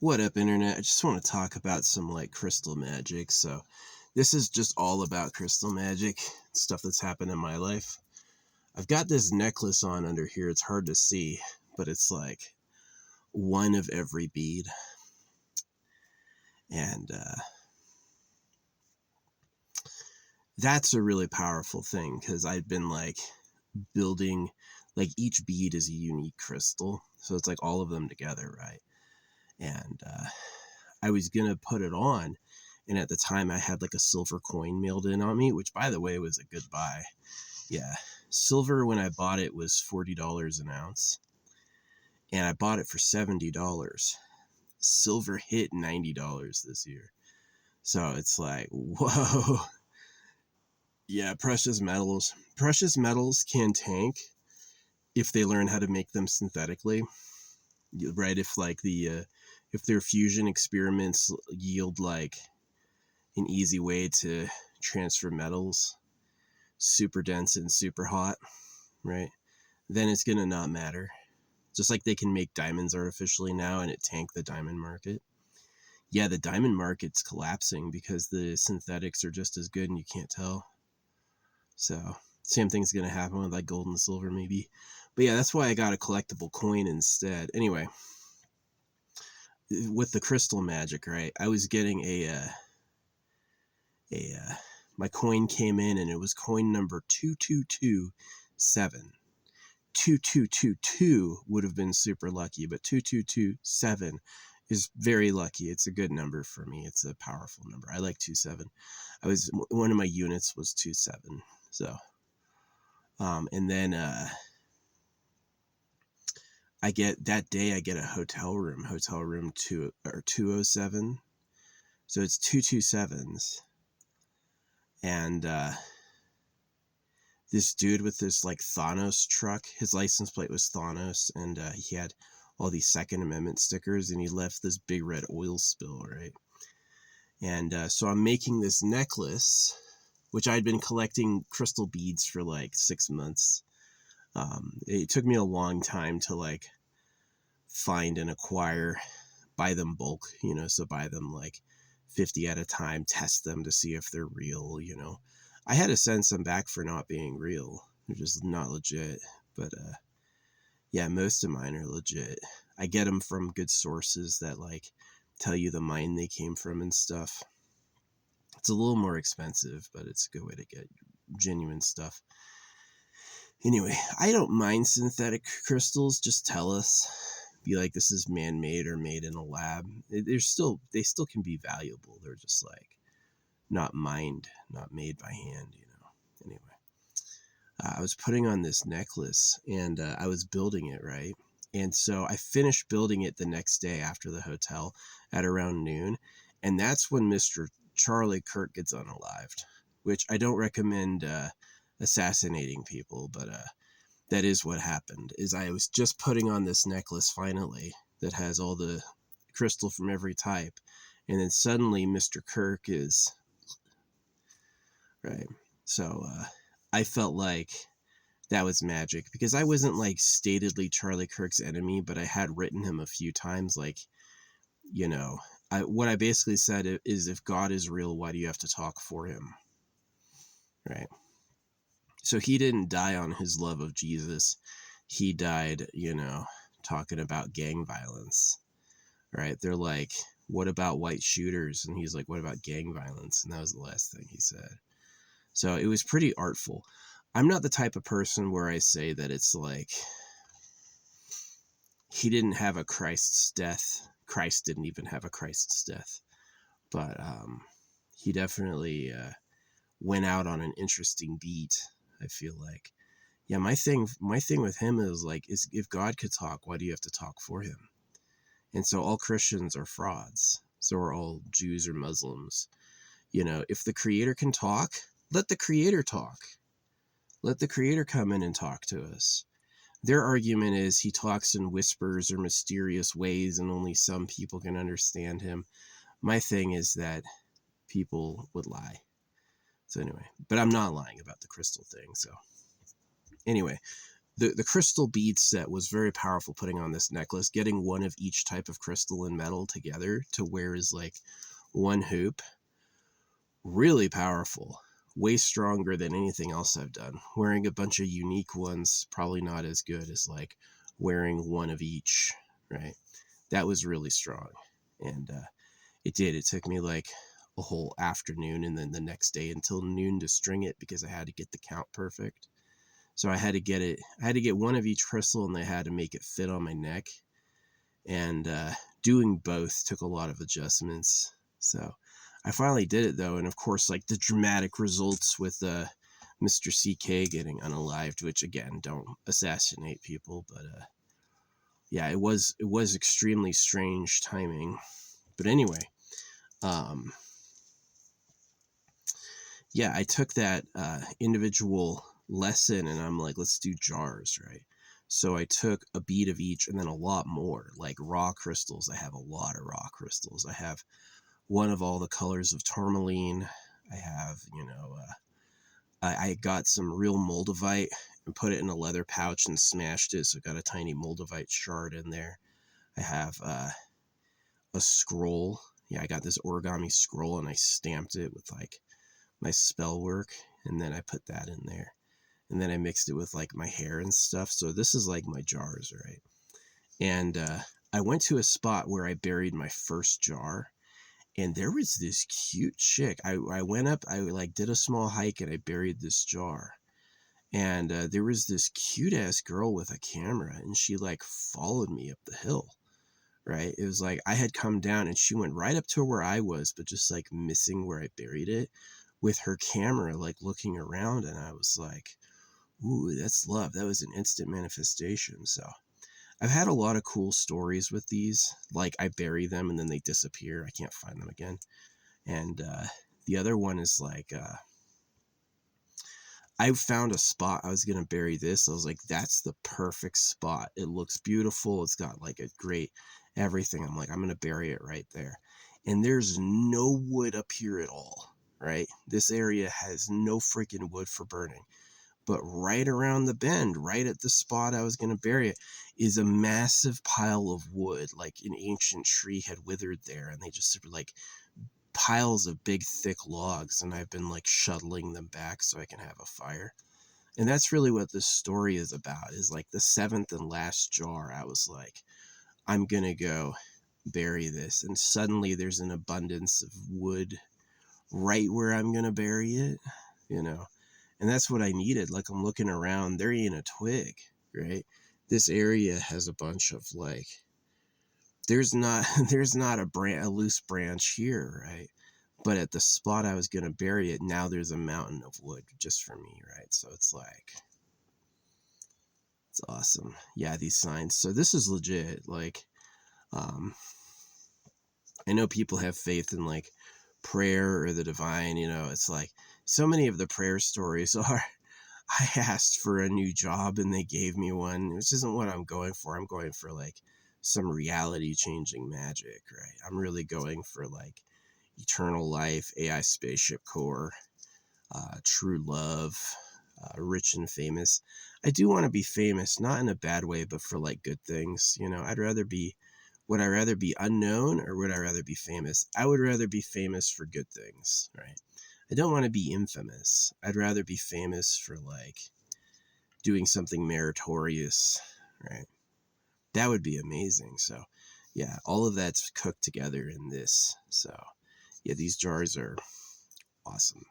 What up, internet? I just want to talk about some like crystal magic. So, this is just all about crystal magic, stuff that's happened in my life. I've got this necklace on under here. It's hard to see, but it's like one of every bead. And that's a really powerful thing because I've been like building, like each bead is a unique crystal. So, it's like all of them together, right? And I was going to put it on. And at the time, I had like a silver coin mailed in on me, which, by the way, was a good buy. Yeah. Silver, when I bought it, was $40 an ounce. And I bought it for $70. Silver hit $90 this year. So it's like, whoa. Yeah, precious metals. Precious metals can tank if they learn how to make them synthetically. Right? If their fusion experiments yield like an easy way to transfer metals, super dense and super hot, right? Then it's going to not matter. Just like they can make diamonds artificially now and it tanked the diamond market. Yeah, the diamond market's collapsing because the synthetics are just as good and you can't tell. So, same thing's going to happen with like gold and silver maybe. But yeah, that's why I got a collectible coin instead. Anyway, with the crystal magic, right? I was getting my coin came in and it was coin number 2227. 2222 would have been super lucky, but 2227 is very lucky. It's a good number for me. It's a powerful number. I like 27. One of my units was 27. So, and then I get a hotel room 207. So it's 227s. And this dude with this like Thanos truck, his license plate was Thanos, and he had all these Second Amendment stickers, and he left this big red oil spill, right? And so I'm making this necklace, which I'd been collecting crystal beads for like 6 months. It took me a long time to like find and acquire, buy them bulk, so buy them like 50 at a time, test them to see if they're real, I had to send some back for not being real. They're just not legit. But yeah, most of mine are legit. I get them from good sources that like tell you the mine they came from and stuff. It's a little more expensive, but it's a good way to get genuine stuff. Anyway, I don't mind synthetic crystals. Just tell us. Be like, this is man-made or made in a lab. They still can be valuable. They're just like not mined, not made by hand, Anyway, I was putting on this necklace and I was building it, right? And so I finished building it the next day after the hotel at around noon. And that's when Mr. Charlie Kirk gets unalived, which I don't recommend assassinating people, but that is what happened. Is I was just putting on this necklace finally that has all the crystal from every type. And then suddenly Mr. Kirk is right. So I felt like that was magic because I wasn't like statedly Charlie Kirk's enemy, but I had written him a few times like, what I basically said is, if God is real, why do you have to talk for him? Right. So he didn't die on his love of Jesus. He died, talking about gang violence. Right. They're like, what about white shooters? And he's like, what about gang violence? And that was the last thing he said. So it was pretty artful. I'm not the type of person where I say that it's like he didn't have a Christ's death. Christ didn't even have a Christ's death. But he definitely went out on an interesting beat, I feel like. Yeah, my thing with him is if God could talk, why do you have to talk for him? And so all Christians are frauds. So are all Jews or Muslims. If the Creator can talk, let the Creator talk. Let the Creator come in and talk to us. Their argument is he talks in whispers or mysterious ways and only some people can understand him. My thing is that people would lie. So anyway, but I'm not lying about the crystal thing. So anyway, the crystal bead set was very powerful putting on this necklace. Getting one of each type of crystal and metal together to wear as like one hoop, really powerful, way stronger than anything else I've done. Wearing a bunch of unique ones, probably not as good as like wearing one of each, right? That was really strong. And it took me like a whole afternoon and then the next day until noon to string it because I had to get the count perfect. So I had to get one of each crystal and I had to make it fit on my neck. And doing both took a lot of adjustments. So I finally did it though. And of course, like the dramatic results with Mr. CK getting unalived, which again, don't assassinate people, but yeah, it was extremely strange timing. But anyway, yeah, I took that individual lesson and I'm like, let's do jars, right? So I took a bead of each and then a lot more, like raw crystals. I have a lot of raw crystals. I have one of all the colors of tourmaline. I have, I got some real moldavite and put it in a leather pouch and smashed it. So I got a tiny moldavite shard in there. I have a scroll. Yeah, I got this origami scroll and I stamped it with like my spell work. And then I put that in there. And then I mixed it with like my hair and stuff. So this is like my jars, right? And I went to a spot where I buried my first jar. And there was this cute chick. I went up, I like did a small hike and I buried this jar. And there was this cute ass girl with a camera and she like followed me up the hill, right? It was like I had come down and she went right up to where I was, but just like missing where I buried it with her camera, like looking around. And I was like, ooh, that's love. That was an instant manifestation. So I've had a lot of cool stories with these. Like I bury them and then they disappear. I can't find them again. And the other one is like, I found a spot. I was going to bury this. I was like, that's the perfect spot. It looks beautiful. It's got like a great everything. I'm like, I'm going to bury it right there. And there's no wood up here at all, right? This area has no freaking wood for burning. But right around the bend, right at the spot I was going to bury it, is a massive pile of wood. Like an ancient tree had withered there, and they just sort of like piles of big, thick logs. And I've been like shuttling them back so I can have a fire. And that's really what this story is about, is like the seventh and last jar. I was like, I'm going to go bury this. And suddenly there's an abundance of wood right where I'm going to bury it, you know. And that's what I needed. Like I'm looking around, there ain't a twig, right? This area has a bunch of like, there's not a loose branch here, right? But at the spot I was going to bury it, now there's a mountain of wood just for me, right? So it's like, it's awesome. Yeah, these signs. So this is legit. Like, I know people have faith in like prayer or the divine, you know, it's like so many of the prayer stories are, I asked for a new job and they gave me one, which isn't what I'm going for. I'm going for like some reality changing magic, right? I'm really going for like eternal life, AI spaceship core, true love, rich and famous. I do want to be famous, not in a bad way, but for like good things. You know, would I rather be unknown or would I rather be famous? I would rather be famous for good things, right? I don't want to be infamous. I'd rather be famous for like doing something meritorious, right? That would be amazing. So yeah, all of that's cooked together in this. So yeah, these jars are awesome.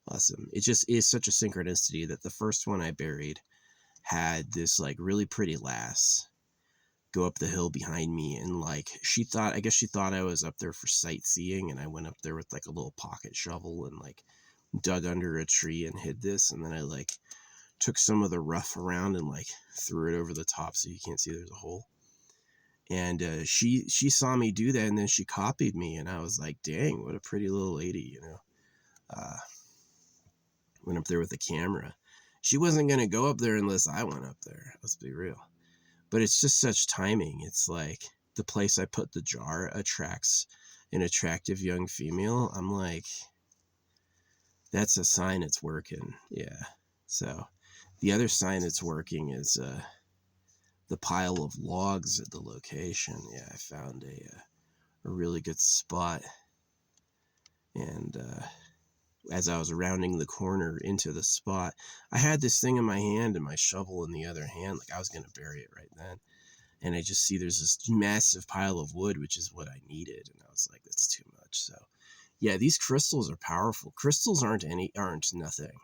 Awesome. It just is such a synchronicity that the first one I buried had this like really pretty lass go up the hill behind me, and like I guess she thought I was up there for sightseeing, and I went up there with like a little pocket shovel and like dug under a tree and hid this, and then I like took some of the rough around and like threw it over the top so you can't see there's a hole. And she saw me do that, and then she copied me, and I was like, dang, what a pretty little lady, you know. Went up there with a camera. She wasn't going to go up there unless I went up there. Let's be real. But it's just such timing. It's like the place I put the jar attracts an attractive young female. I'm like, that's a sign it's working. Yeah. So The other sign it's working is the pile of logs at the location. Yeah, I found a really good spot. And as I was rounding the corner into the spot, I had this thing in my hand and my shovel in the other hand. Like I was going to bury it right then. And I just see there's this massive pile of wood, which is what I needed. And I was like, that's too much. So yeah, these crystals are powerful. Crystals aren't nothing.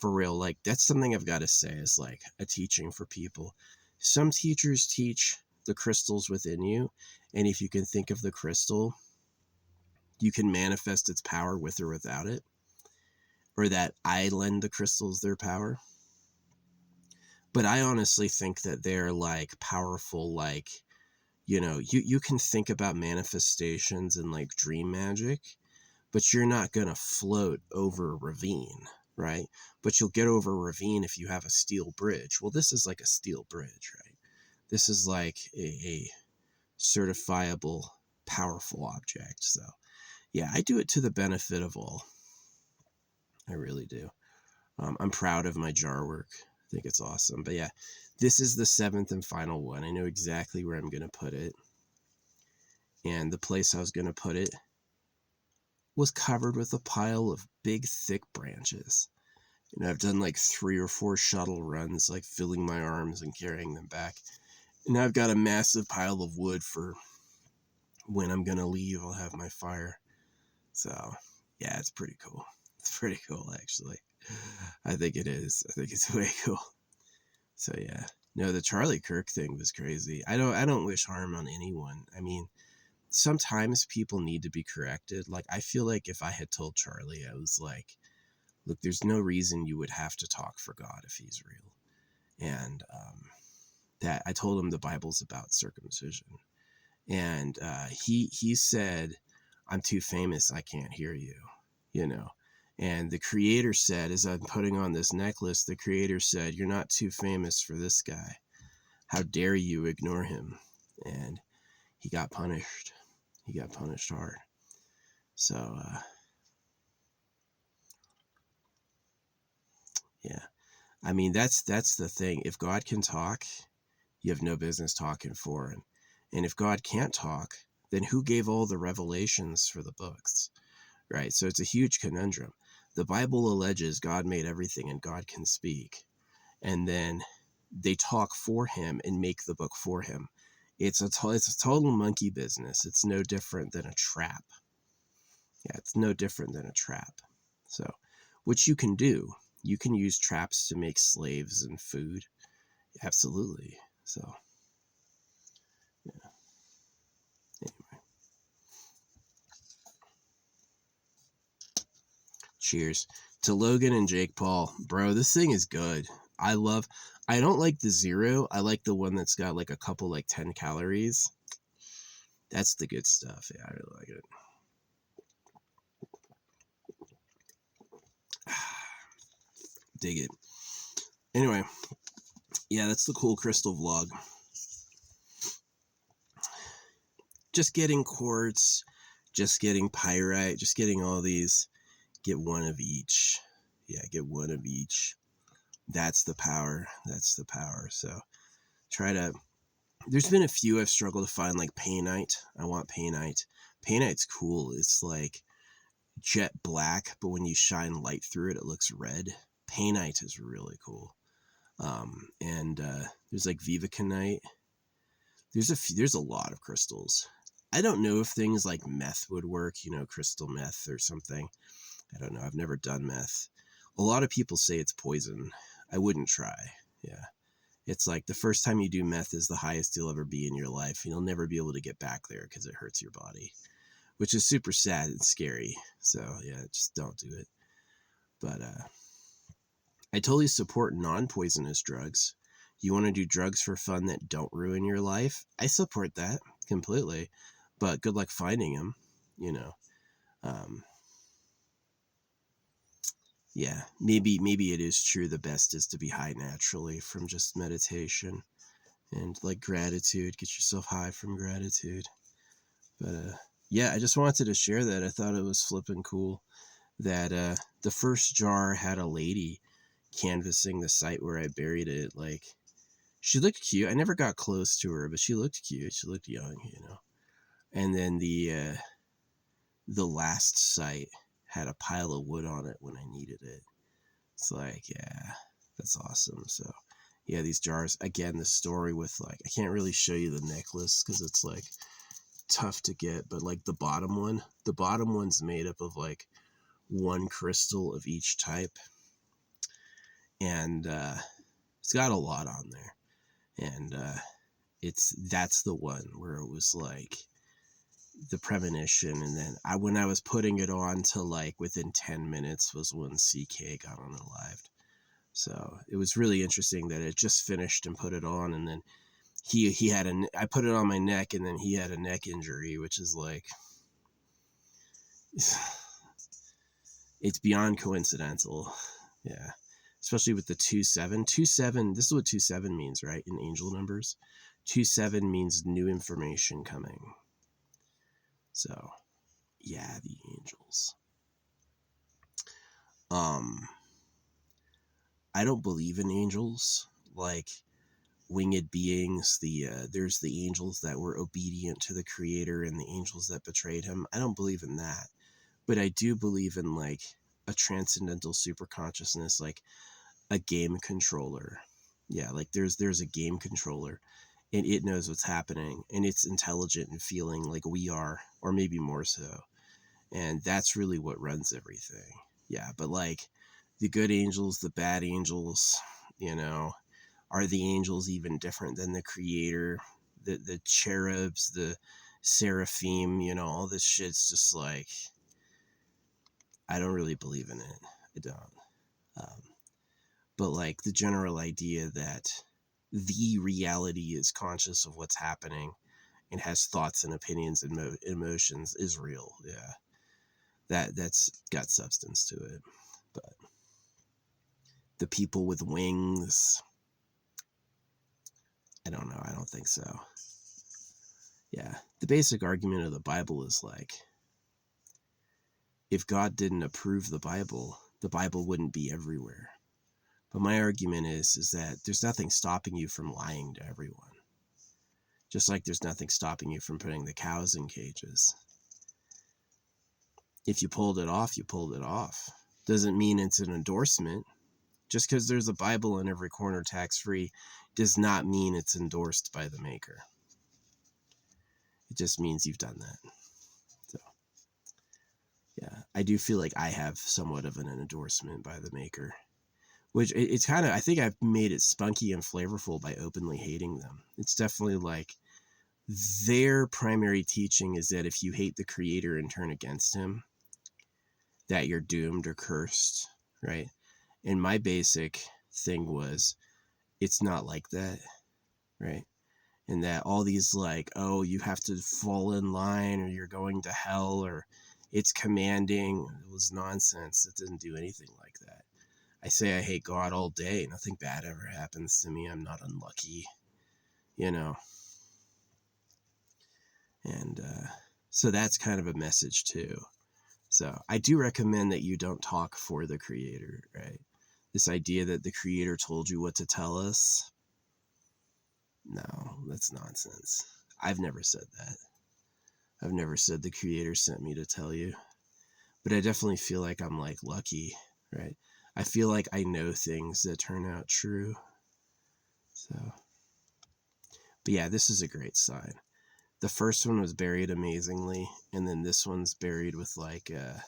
For real. Like that's something I've got to say is like a teaching for people. Some teachers teach the crystals within you. And if you can think of the crystal, you can manifest its power with or without it. Or that I lend the crystals their power. But I honestly think that they're like powerful, like, you can think about manifestations and like dream magic, but you're not going to float over a ravine, right? But you'll get over a ravine if you have a steel bridge. Well, this is like a steel bridge, right? This is like a certifiable, powerful object. So yeah, I do it to the benefit of all. I really do. I'm proud of my jar work. I think it's awesome. But yeah, this is the 7th and final one. I know exactly where I'm going to put it. And the place I was going to put it was covered with a pile of big, thick branches. And I've done like 3 or 4 shuttle runs, like filling my arms and carrying them back. And I've got a massive pile of wood for when I'm going to leave. I'll have my fire. So yeah, it's pretty cool. It's pretty cool, actually. I think it is. I think it's way cool. So yeah, no, the Charlie Kirk thing was crazy. I don't wish harm on anyone. I mean, sometimes people need to be corrected. Like, I feel like if I had told Charlie, I was like, look, there's no reason you would have to talk for God if he's real. And that I told him the Bible's about circumcision. And he said, I'm too famous. I can't hear you, And the creator said, as I'm putting on this necklace, the creator said, you're not too famous for this guy. How dare you ignore him? And he got punished. He got punished hard. So, yeah. I mean, that's the thing. If God can talk, you have no business talking for him. And if God can't talk, then who gave all the revelations for the books? Right? So it's a huge conundrum. The Bible alleges God made everything and God can speak. And then they talk for him and make the book for him. It's a total monkey business. It's no different than a trap. Yeah, it's no different than a trap. So, which you can do. You can use traps to make slaves and food. Absolutely. So, yeah. Anyway. Cheers to Logan and Jake Paul. Bro, this thing is good. I don't like the 0. I like the one that's got like a couple, like 10 calories. That's the good stuff. Yeah, I really like it. Dig it. Anyway, yeah, that's the cool crystal vlog. Just getting quartz, just getting pyrite, just getting all these. Get one of each. Yeah, get one of each. That's the power. That's the power. So there's been a few I've struggled to find, like painite. I want painite. Painite's cool. It's like jet black, but when you shine light through it, it looks red. Painite is really cool. And there's like vivaconite. There's a lot of crystals. I don't know if things like meth would work, crystal meth or something. I don't know. I've never done meth. A lot of people say it's poison. I wouldn't try. Yeah. It's like the first time you do meth is the highest you'll ever be in your life. You'll never be able to get back there because it hurts your body, which is super sad and scary. So yeah, just don't do it. But I totally support non-poisonous drugs. You want to do drugs for fun that don't ruin your life? I support that completely. But good luck finding them, Yeah, maybe it is true the best is to be high naturally from just meditation and like gratitude. Get yourself high from gratitude. But yeah, I just wanted to share that. I thought it was flipping cool that the first jar had a lady canvassing the site where I buried it. Like, she looked cute. I never got close to her, but she looked cute. She looked young, And then the last site had a pile of wood on it when I needed it. It's like, yeah, that's awesome. So yeah, these jars, again, the story with, like, I can't really show you the necklace because it's like tough to get, but like the bottom one's made up of like one crystal of each type, and it's got a lot on there, and that's the one where it was like the premonition, and then when I was putting it on to like within 10 minutes was when CK got unalived. So it was really interesting that it just finished and put it on, and then he had I put it on my neck, and then he had a neck injury, which is like, it's beyond coincidental. Yeah. Especially with the 2-7. 2-7, this is what 2-7 means, right? In angel numbers. 2-7 means new information coming. So, yeah, the angels. I don't believe in angels, like winged beings. There's the angels that were obedient to the creator and the angels that betrayed him. I don't believe in that. But I do believe in like a transcendental super consciousness, like a game controller. Yeah, like there's a game controller, and it knows what's happening, and it's intelligent and feeling like we are, or maybe more so. And that's really what runs everything. Yeah, but like the good angels, the bad angels, are the angels even different than the creator? The cherubs, the seraphim, all this shit's just like, I don't really believe in it. I don't. But like the general idea that the reality is conscious of what's happening and has thoughts and opinions and emotions is real. Yeah, that's got substance to it. But the people with wings, I don't know. I don't think so. Yeah, the basic argument of the Bible is like, if God didn't approve the Bible wouldn't be everywhere. But my argument is that there's nothing stopping you from lying to everyone. Just like there's nothing stopping you from putting the cows in cages. If you pulled it off, you pulled it off. Doesn't mean it's an endorsement. Just because there's a Bible in every corner tax-free does not mean it's endorsed by the maker. It just means you've done that. So, yeah, I do feel like I have somewhat of an endorsement by the maker. Which it's kind of, I think I've made it spunky and flavorful by openly hating them. It's definitely like their primary teaching is that if you hate the creator and turn against him, that you're doomed or cursed, right? And my basic thing was, it's not like that, right? And that all these like, oh, you have to fall in line or you're going to hell or it's commanding, it was nonsense. It didn't do anything like that. I say I hate God all day. Nothing bad ever happens to me. I'm not unlucky, And so that's kind of a message too. So I do recommend that you don't talk for the creator, right? This idea that the creator told you what to tell us. No, that's nonsense. I've never said that. I've never said the creator sent me to tell you. But I definitely feel like I'm like lucky, right? I feel like I know things that turn out true. So, but yeah, this is a great sign. The first one was buried amazingly, and then this one's buried with like a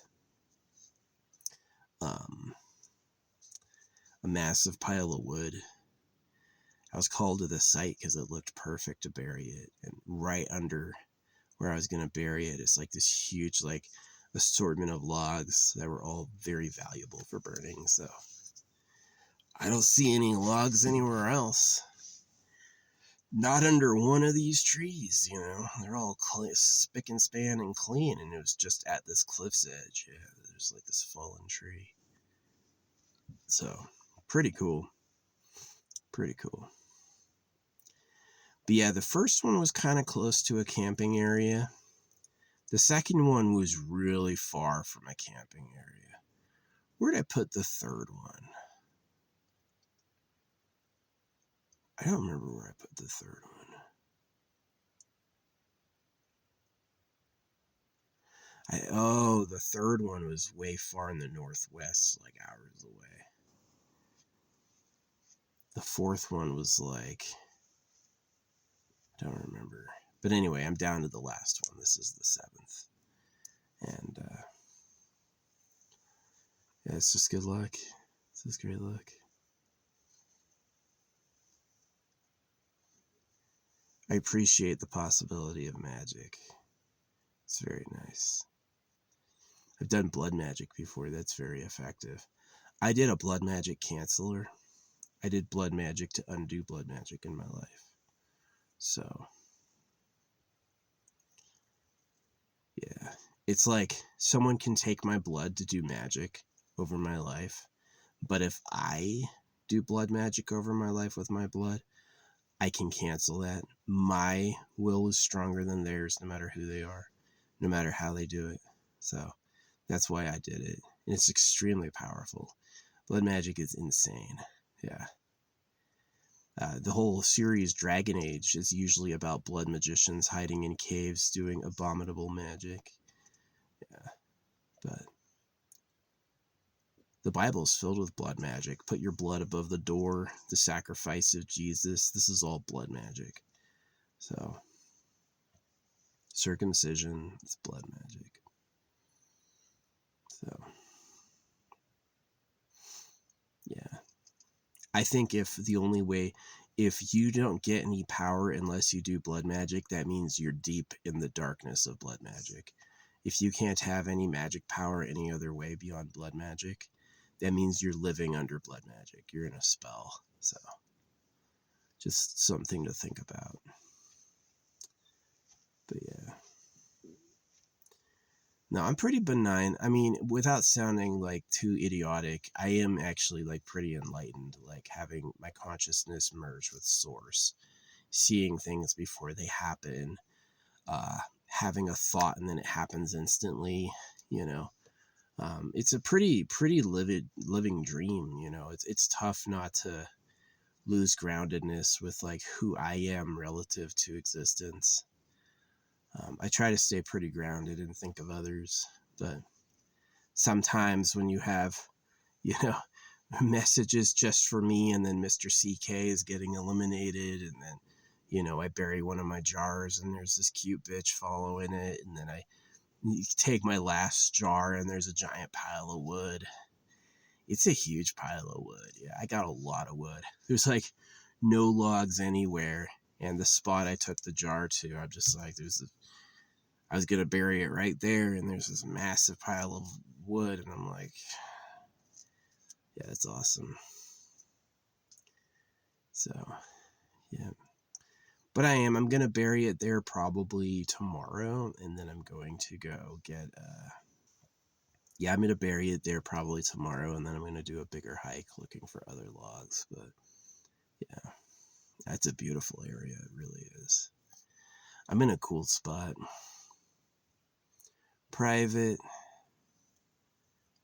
massive pile of wood. I was called to the site because it looked perfect to bury it, and right under where I was going to bury it is like this huge like assortment of logs that were all very valuable for burning. So I don't see any logs anywhere else. Not under one of these trees, They're all spick and span and clean, and it was just at this cliff's edge. Yeah, there's like this fallen tree. So, pretty cool. Pretty cool. But yeah, the first one was kind of close to a camping area. The second one was really far from a camping area. Where'd I put the third one? I don't remember where I put the third one. The third one was way far in the northwest, like hours away. The fourth one was like, I don't remember. But anyway, I'm down to the last one. This is the seventh. And yeah, it's just good luck. It's just great luck. I appreciate the possibility of magic. It's very nice. I've done blood magic before. That's very effective. I did a blood magic canceller. I did blood magic to undo blood magic in my life. So, yeah. It's like someone can take my blood to do magic over my life. But if I do blood magic over my life with my blood, I can cancel that. My will is stronger than theirs, no matter who they are, no matter how they do it. So that's why I did it. And it's extremely powerful. Blood magic is insane. Yeah. The whole series Dragon Age is usually about blood magicians hiding in caves doing abominable magic. Yeah. But the Bible is filled with blood magic. Put your blood above the door, the sacrifice of Jesus. This is all blood magic. So, circumcision is blood magic. So, yeah. I think if you don't get any power unless you do blood magic, that means you're deep in the darkness of blood magic. If you can't have any magic power any other way beyond blood magic, that means you're living under blood magic. You're in a spell. So, just something to think about. But yeah. No, I'm pretty benign. I mean, without sounding like too idiotic, I am actually like pretty enlightened, like having my consciousness merge with source, seeing things before they happen, having a thought and then it happens instantly, you know. It's a pretty living dream, you know. It's tough not to lose groundedness with like who I am relative to existence. I try to stay pretty grounded and think of others, but sometimes when you have, you know, messages just for me and then Mr. CK is getting eliminated and then, you know, I bury one of my jars and there's this cute bitch following it and then I take my last jar and there's a giant pile of wood. It's a huge pile of wood. Yeah, I got a lot of wood. There's like no logs anywhere. And the spot I took the jar to, I'm just like, I was going to bury it right there. And there's this massive pile of wood. And I'm like, yeah, that's awesome. So, yeah. But I'm going to bury it there probably tomorrow. And then I'm going to go get, I'm going to bury it there probably tomorrow. And then I'm going to do a bigger hike looking for other logs. But yeah, that's a beautiful area. It really is. I'm in a cool spot. Private,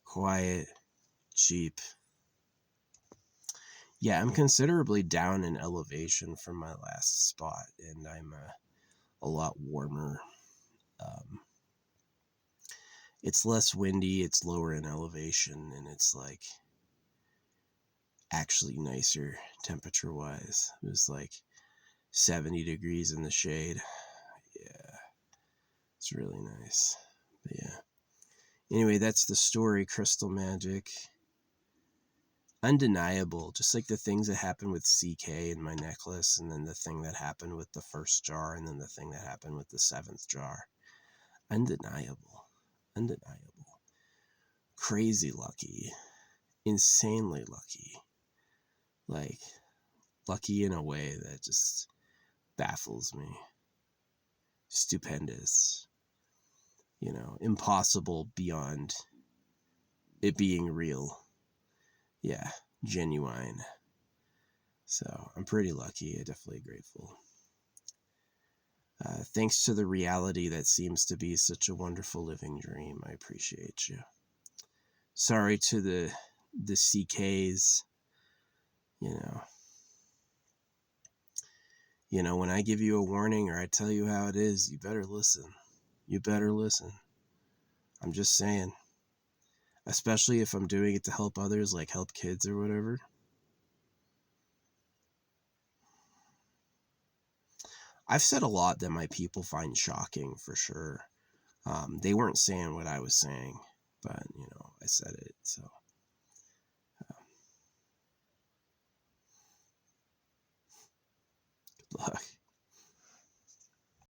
quiet, cheap. Yeah, I'm considerably down in elevation from my last spot, and I'm a lot warmer. It's less windy, it's lower in elevation, and it's like actually nicer temperature wise. It was like 70 degrees in the shade. Yeah, it's really nice. But yeah. Anyway, that's the story, Crystal Magic. Undeniable, just like the things that happened with CK and my necklace, and then the thing that happened with the first jar, and then the thing that happened with the seventh jar. Undeniable. Undeniable. Crazy lucky. Insanely lucky. Like, lucky in a way that just baffles me. Stupendous. You know, impossible beyond it being real. Yeah, genuine. So I'm pretty lucky. I'm definitely grateful. Thanks to the reality that seems to be such a wonderful living dream. I appreciate you. Sorry to the CKs, you know. You know, when I give you a warning or I tell you how it is, you better listen. You better listen. I'm just saying. Especially if I'm doing it to help others, like help kids or whatever. I've said a lot that my people find shocking, for sure. They weren't saying what I was saying, but, you know, I said it, so.